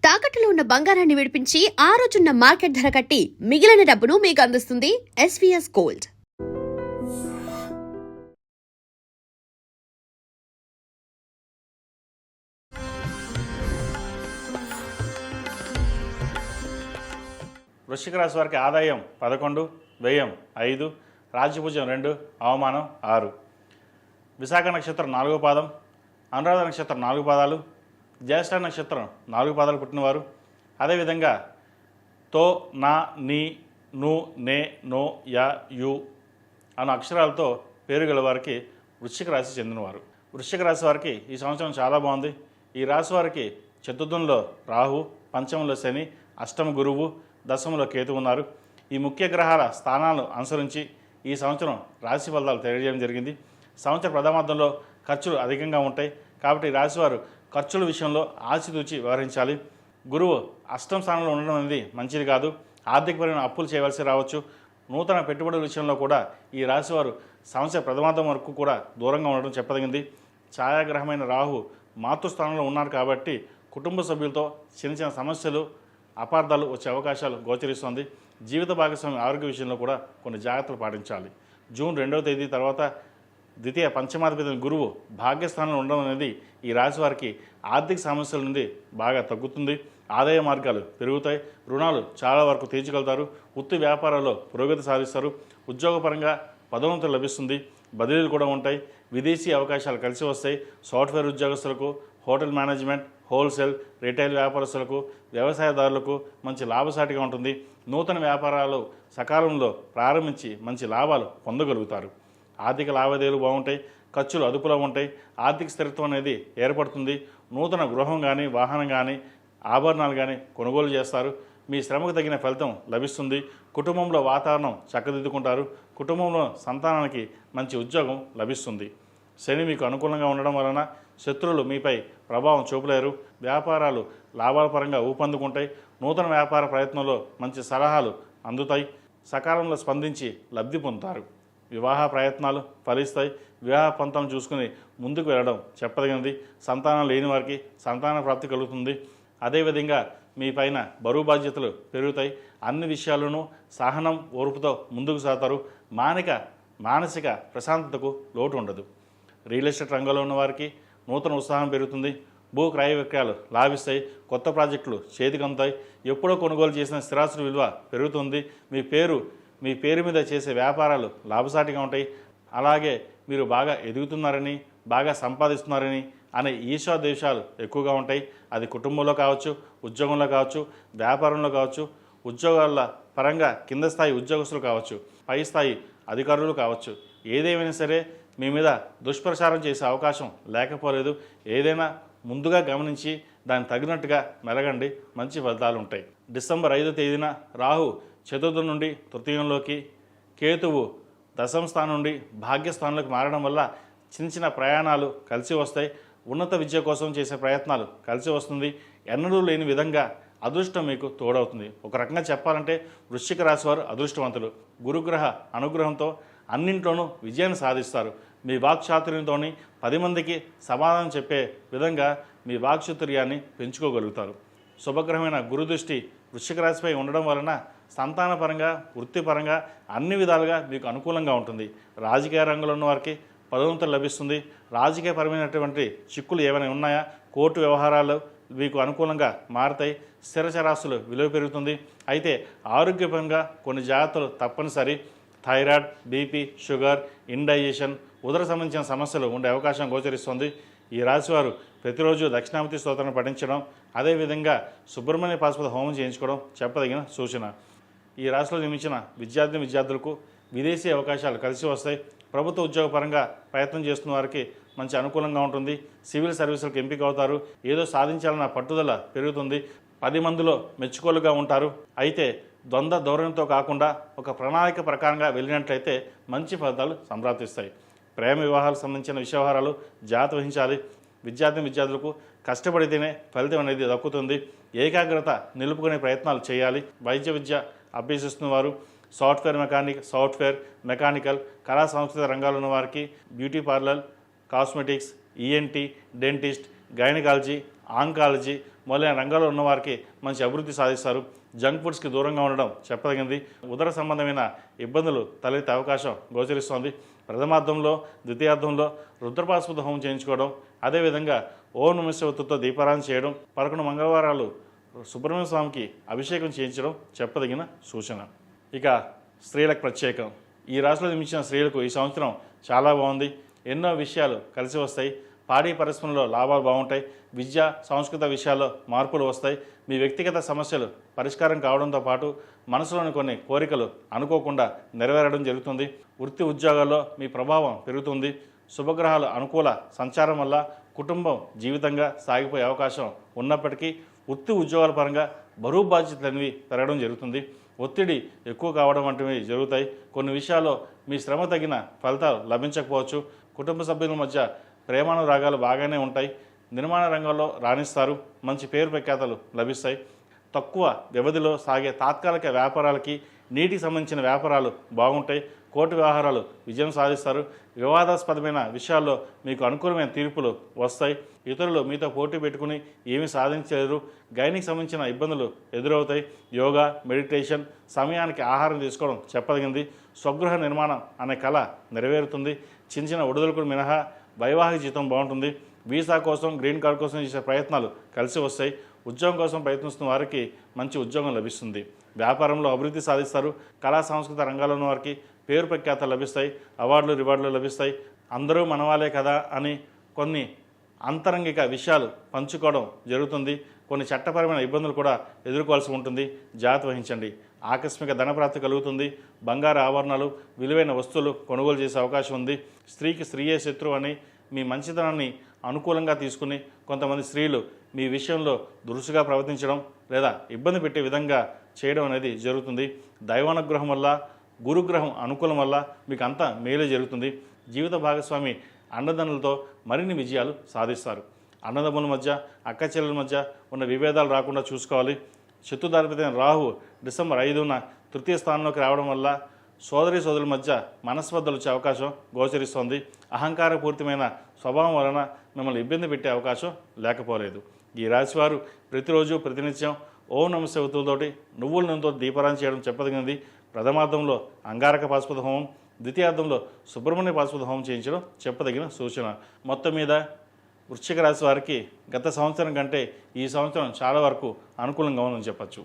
తాకట్టులో ఉన్న బంగారాన్ని విడిపించి ఆ రోజున్న మార్కెట్ ధర కట్టి మిగిలిన డబ్బును మీకు అందిస్తుంది ఎస్వీఎస్ గోల్డ్. వృశ్చిక రాశి వారికి ఆదాయం 11, వ్యయం 5, రాజ్యభుజం 2, అవమానం 6. విశాఖ నక్షత్రం 4వ పాదం, అనురాధ నక్షత్రం 4 పాదాలు, జ్యేష్ఠ నక్షత్రం 4 పాదాలు పుట్టినవారు. అదేవిధంగా తో, నా, నీ, ను, నే, నో, యా, యు అన్న అక్షరాలతో పేరు గల వారికి వృశ్చిక రాశి చెందినవారు. వృశ్చిక రాశి వారికి ఈ సంవత్సరం చాలా బాగుంది. ఈ రాశి వారికి చతుర్థంలో రాహు, పంచమంలో శని, అష్టమ గురువు, దశమంలో కేతు ఉన్నారు. ఈ ముఖ్య గ్రహాల స్థానాలను అనుసరించి ఈ సంవత్సరం రాశి ఫలితాలు తెలియజేయడం జరిగింది. సంవత్సర ప్రథమార్థంలో ఖర్చులు అధికంగా ఉంటాయి కాబట్టి ఈ రాశివారు ఖర్చుల విషయంలో ఆచితూచి వ్యవహరించాలి. గురువు అష్టమ స్థానంలో ఉండడం అనేది మంచిది కాదు. ఆర్థికపరమైన అప్పులు చేయవలసి రావచ్చు. నూతన పెట్టుబడుల విషయంలో కూడా ఈ రాశివారు సంవత్సర ప్రథమార్థం వరకు కూడా దూరంగా ఉండడం చెప్పదగింది. ఛాయాగ్రహమైన రాహు మాతృస్థానంలో ఉన్నారు కాబట్టి కుటుంబ సభ్యులతో చిన్న చిన్న సమస్యలు, అపార్థాలు వచ్చే అవకాశాలు గోచరిస్తుంది. జీవిత భాగస్వామి ఆరోగ్య విషయంలో కూడా కొన్ని జాగ్రత్తలు పాటించాలి. జూన్ 2వ తేదీ తర్వాత ద్వితీయ పంచమాధిపతి గురువు భాగ్యస్థానంలో ఉండడం అనేది ఈ రాశి వారికి ఆర్థిక సమస్యల నుండి బాగా తగ్గుతుంది. ఆదాయ మార్గాలు పెరుగుతాయి. రుణాలు చాలా వరకు తీర్చగలుగుతారు. వృత్తి వ్యాపారాల్లో పురోగతి సాధిస్తారు. ఉద్యోగపరంగా పదోన్నతులు లభిస్తుంది. బదిలీలు కూడా ఉంటాయి. విదేశీ అవకాశాలు కలిసి వస్తాయి. సాఫ్ట్వేర్ ఉద్యోగస్తులకు, హోటల్ మేనేజ్మెంట్, హోల్సేల్, రిటైల్ వ్యాపారస్తులకు, వ్యవసాయదారులకు మంచి లాభసాటిగా ఉంటుంది. నూతన వ్యాపారాలు సకాలంలో ప్రారంభించి మంచి లాభాలు పొందగలుగుతారు. ఆర్థిక లావాదేవీలు బాగుంటాయి. ఖర్చులు అదుపులో ఉంటాయి. ఆర్థిక స్థిరత్వం అనేది ఏర్పడుతుంది. నూతన గృహం కానీ, వాహనం కానీ, ఆభరణాలు కానీ కొనుగోలు చేస్తారు. మీ శ్రమకు తగిన ఫలితం లభిస్తుంది. కుటుంబంలో వాతావరణం చక్కదిద్దుకుంటారు. కుటుంబంలో సంతానానికి మంచి ఉద్యోగం లభిస్తుంది. శని మీకు అనుకూలంగా ఉండడం వలన శత్రువులు మీపై ప్రభావం చూపలేరు. వ్యాపారాలు లాభాల పరంగా ఊపందుకుంటాయి. నూతన వ్యాపార ప్రయత్నంలో మంచి సలహాలు అందుతాయి. సకాలంలో స్పందించి లబ్ధి పొందుతారు. వివాహ ప్రయత్నాలు ఫలిస్తాయి. వివాహ పంతం చూసుకుని ముందుకు వెళ్ళడం చెప్పదగినది. సంతానం లేని వారికి సంతాన ప్రాప్తి కలుగుతుంది. అదేవిధంగా మీ పైన బరువు బాధ్యతలు పెరుగుతాయి. అన్ని విషయాల్లోనూ సహనం, ఓర్పుతో ముందుకు సాగుతారు. మానసిక ప్రశాంతతకు లోటు ఉండదు. రియల్ ఎస్టేట్ రంగంలో ఉన్న వారికి నూతన ఉత్సాహం పెరుగుతుంది. భూ క్రయ విక్రయాలు లాభిస్తాయి. కొత్త ప్రాజెక్టులు చేతికి అందుతాయి. ఎప్పుడో కొనుగోలు చేసిన స్థిరాస్తుల విలువ పెరుగుతుంది. మీ పేరు మీద చేసే వ్యాపారాలు లాభసాటిగా ఉంటాయి. అలాగే మీరు బాగా ఎదుగుతున్నారని, బాగా సంపాదిస్తున్నారని అనే ఈర్ష్యాద్వేషాలు ఎక్కువగా ఉంటాయి. అది కుటుంబంలో కావచ్చు, ఉద్యోగంలో కావచ్చు, వ్యాపారంలో కావచ్చు, ఉద్యోగాల పరంగా కింద స్థాయి ఉద్యోగస్తులు కావచ్చు, పై స్థాయి అధికారులు కావచ్చు. ఏదేమైనా సరే మీ మీద దుష్ప్రచారం చేసే అవకాశం లేకపోలేదు. ఏదైనా ముందుగా గమనించి దానికి తగినట్టుగా మెలగండి. మంచి ఫలితాలు ఉంటాయి. డిసెంబర్ 5వ తేదీన రాహు చతుర్థం నుండి తృతీయంలోకి, కేతువు దశమ స్థానం నుండి భాగ్యస్థానంలోకి మారడం వల్ల చిన్న చిన్న ప్రయాణాలు కలిసి వస్తాయి. ఉన్నత విద్య కోసం చేసే ప్రయత్నాలు కలిసి వస్తుంది. ఎన్నడూ లేని విధంగా అదృష్టం మీకు తోడవుతుంది. ఒక రకంగా చెప్పాలంటే వృశ్చిక రాశి వారు అదృష్టవంతులు. గురుగ్రహ అనుగ్రహంతో అన్నింట్లోనూ విజయాన్ని సాధిస్తారు. మీ వాక్చాతుర్యంతో 10 మందికి సమాధానం చెప్పే విధంగా మీ వాక్చాతుర్యాన్ని పెంచుకోగలుగుతారు. శుభగ్రహమైన గురుదృష్టి వృశ్చిక రాశిపై ఉండడం వలన సంతానపరంగా, వృత్తిపరంగా అన్ని విధాలుగా మీకు అనుకూలంగా ఉంటుంది. రాజకీయ రంగంలో ఉన్న వారికి పదోన్నతులు లభిస్తుంది. రాజకీయపరమైనటువంటి చిక్కులు ఏమైనా ఉన్నాయా, కోర్టు వ్యవహారాలు మీకు అనుకూలంగా మారతాయి. స్థిరచరాస్తులు విలువ పెరుగుతుంది. అయితే ఆరోగ్యపరంగా కొన్ని జాగ్రత్తలు తప్పనిసరి. థైరాయిడ్, బీపీ, షుగర్, ఇండైజెషన్, ఉదర సంబంధించిన సమస్యలు ఉండే అవకాశం గోచరిస్తుంది. ఈ రాశివారు ప్రతిరోజు దక్షిణామూర్తి స్తోత్రాన్ని పఠించడం, అదేవిధంగా సుబ్రహ్మణ్య పాశుపత హోమం చేయించుకోవడం చెప్పదగిన సూచన. ఈ రాశిలో జన్మించిన విద్యార్థులకు విదేశీ అవకాశాలు కలిసి వస్తాయి. ప్రభుత్వ ఉద్యోగ పరంగా ప్రయత్నం చేస్తున్న వారికి మంచి అనుకూలంగా ఉంటుంది. సివిల్ సర్వీసులకు ఎంపిక అవుతారు. ఏదో సాధించాలన్న పట్టుదల పెరుగుతుంది. 10 మందిలో మెచ్చుకోలుగా ఉంటారు. అయితే ద్వంద్వ ధోరణితో కాకుండా ఒక ప్రణాళిక ప్రకారంగా వెళ్ళినట్లయితే మంచి ఫలితాలు సంప్రాప్తిస్తాయి. ప్రేమ వివాహాలకు సంబంధించిన వ్యవహారాలు జాగ్రత్త వహించాలి. విద్యార్థులకు కష్టపడితేనే ఫలితం అనేది దక్కుతుంది. ఏకాగ్రత నిలుపుకునే ప్రయత్నాలు చేయాలి. వైద్య విద్య అభ్యసిస్తున్న వారు, సాఫ్ట్వేర్ మెకానికల్, కళా సాంస్కృతిక రంగాల్లో ఉన్న వారికి beauty parlour, cosmetics, ENT, dentist, gynaecology, oncology మొదలైన రంగాల్లో ఉన్నవారికి మంచి అభివృద్ధి సాధిస్తారు. జంక్ ఫుడ్స్కి దూరంగా ఉండడం చెప్పదగింది. ఉదర సంబంధమైన ఇబ్బందులు తలెత్తే అవకాశం గోచరిస్తోంది. ప్రథమార్థంలో ద్వితీయార్థంలో రుద్రపాశుపత హోమం చేయించుకోవడం, అదేవిధంగా ఓం నమః శివాయతో దీపారాధన చేయడం, 11 మంగళవారాలు సుబ్రహ్మణ్య స్వామికి అభిషేకం చేయించడం చెప్పదగిన సూచన. ఇక స్త్రీలకు ప్రత్యేకం. ఈ రాశిలో జన్మించిన స్త్రీలకు ఈ సంవత్సరం చాలా బాగుంది. ఎన్నో విషయాలు కలిసి వస్తాయి. పాడి పరిశ్రమలో లాభాలు బాగుంటాయి. విద్య సాంస్కృతిక విషయాల్లో మార్పులు వస్తాయి. మీ వ్యక్తిగత సమస్యలు పరిష్కారం కావడంతో పాటు మనసులోని కొన్ని కోరికలు అనుకోకుండా నెరవేరడం జరుగుతుంది. వృత్తి ఉద్యోగాల్లో మీ ప్రభావం పెరుగుతుంది. శుభగ్రహాల అనుకూల సంచారం వల్ల కుటుంబం జీవితంగా సాగిపోయే అవకాశం ఉన్నప్పటికీ వృత్తి ఉద్యోగాల పరంగా బరువు బాధ్యతలు అనేవి పెరగడం జరుగుతుంది. ఒత్తిడి ఎక్కువ కావడం వంటివి జరుగుతాయి. కొన్ని విషయాల్లో మీ శ్రమ తగిన ఫలితాలు లభించకపోవచ్చు. కుటుంబ సభ్యుల మధ్య ప్రేమానురాగాలు బాగానే ఉంటాయి. నిర్మాణ రంగంలో రాణిస్తారు. మంచి పేరు ప్రఖ్యాతలు లభిస్తాయి. తక్కువ వ్యవధిలో సాగే తాత్కాలిక వ్యాపారాలకి, నీటికి సంబంధించిన వ్యాపారాలు బాగుంటాయి. కోర్టు వ్యవహారాలు విజయం సాధిస్తారు. వివాదాస్పదమైన విషయాల్లో మీకు అనుకూలమైన తీర్పులు వస్తాయి. ఇతరులు మీతో పోటీ పెట్టుకుని ఏమీ సాధించలేరు. గైనికి సంబంధించిన ఇబ్బందులు ఎదురవుతాయి. యోగా, మెడిటేషన్, సమయానికి ఆహారం తీసుకోవడం చెప్పదగింది. స్వగృహ నిర్మాణం అనే కళ నెరవేరుతుంది. చిన్న చిన్న ఒడిదుడుకులు మినహా వైవాహిక జీవితం బాగుంటుంది. వీసా కోసం, గ్రీన్ కార్డ్ కోసం చేసే ప్రయత్నాలు కలిసి వస్తాయి. ఉద్యోగం కోసం ప్రయత్నిస్తున్న వారికి మంచి ఉద్యోగం లభిస్తుంది. వ్యాపారంలో అభివృద్ధి సాధిస్తారు. కళా సాంస్కృతిక రంగాల్లో ఉన్న వారికి పేరు ప్రఖ్యాతలు లభిస్తాయి. అవార్డులు, రివార్డులు లభిస్తాయి. అందరూ మనవాలే కదా అని కొన్ని అంతరంగిక విషయాలు పంచుకోవడం జరుగుతుంది. కొన్ని చట్టపరమైన ఇబ్బందులు కూడా ఎదుర్కోవాల్సి ఉంటుంది. జాగ్రత్త వహించండి. ఆకస్మిక ధనప్రాప్తి కలుగుతుంది. బంగారు ఆభరణాలు, విలువైన వస్తువులు కొనుగోలు చేసే అవకాశం ఉంది. స్త్రీకి స్త్రీయే శత్రువు అని మీ మంచితనాన్ని అనుకూలంగా తీసుకుని కొంతమంది స్త్రీలు మీ విషయంలో దురుసుగా ప్రవర్తించడం లేదా ఇబ్బంది పెట్టే విధంగా చేయడం అనేది జరుగుతుంది. దైవానుగ్రహం వల్ల, గురుగ్రహం అనుకూలం వల్ల మీకు అంతా మేలే జరుగుతుంది. జీవిత భాగస్వామి అన్నదమ్ములతో మరిన్ని విజయాలు సాధిస్తారు. అన్నదమ్ముల మధ్య, అక్క చెల్లెల మధ్య ఉన్న విభేదాలు రాకుండా చూసుకోవాలి. శత్రుదారిపైన రాహు డిసెంబర్ 5న తృతీయ స్థానంలోకి రావడం వల్ల సోదరుల మధ్య మనస్పర్ధలు వచ్చే అవకాశం గోచరిస్తోంది. అహంకారపూరితమైన స్వభావం వలన మిమ్మల్ని ఇబ్బంది పెట్టే అవకాశం లేకపోలేదు. ఈ రాశివారు ప్రతిరోజు ప్రతినిత్యం ఓం నమః శివాయతోటి నువ్వుల నూనెతో దీపారాధన చేయడం చెప్పదగినది. ప్రథమార్థంలో అంగారక పాశుపత హోమం, ద్వితీయార్థంలో సుబ్రహ్మణ్య పాశుపత హోమం చేయించడం చెప్పదగిన సూచన. మొత్తం మీద వృశ్చిక రాశి వారికి గత సంవత్సరం కంటే ఈ సంవత్సరం చాలా వరకు అనుకూలంగా ఉందని చెప్పచ్చు.